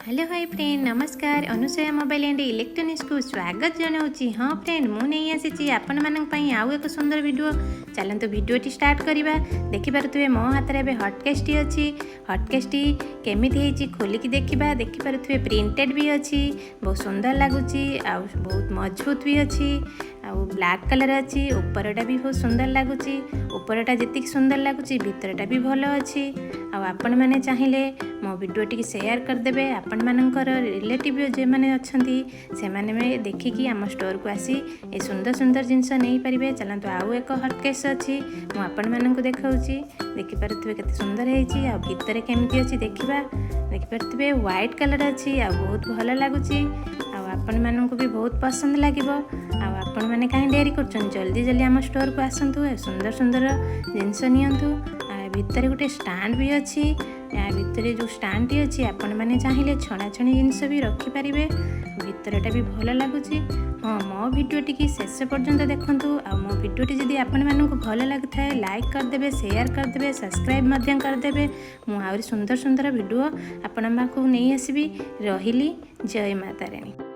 Hello hi friend नमस्कार Anusaya mobile and electronics को स्वागत जनाऊँगी। हाँ फ्रेंड मु नहीं आसी आपण मानी आउ एक सुंदर वीडियो चलते वीडियोटी स्टार्ट करवा। देखिपे मो हाथ में हटकेसटी अच्छी हटकेसटी केमी खोलिकी देखिपे प्रिंटेड भी अच्छी बहुत सुंदर लगुच बहुत मजबूत भी अच्छी ब्लैक कलर अच्छी उपरटा भी बहुत सुंदर लगुच उपरटा जी सुंदर लगुच भितरटा भी भल अच्छी आपण मैंने चाहिए मो वीडियो शेयर करदे आपण मानकर रिलेटिव जो मैंने अच्छा से मैंने देखिकी आम स्टोर को आसी ए सुंदर सुंदर जिनस नहीं पारे। चलते आउ एक हटकेस अच्छी मुझे देखा देखिपे के सुंदर है भितर केमती अच्छी देखिपे व्हाइट कलर अच्छी बहुत भल लगुच आपण मानू भी बहुत पसंद लगे। आपण मैंने कहीं डेरी कर जल्दी जल्दी आम स्टोर को आसतु सुंदर सुंदर जिनस नियंतु भितर गोटे स्टैंड भी अच्छी या भितर जो स्टैंड टी अच्छी आपण मैंने चाहिए छणाछणी जिनस भी रखिपारे भितरटा भी भल लगुच। हाँ मो भिडियोटी शेष पर्यंत देखूँ मो भिडियोटी जदि आपण मानू भल लगी था लाइक करदे शेयर करदे सब्सक्राइब करदे मुझे सुंदर सुंदर वीडियो आपण नहीं आसबि। रही जय माता रानी।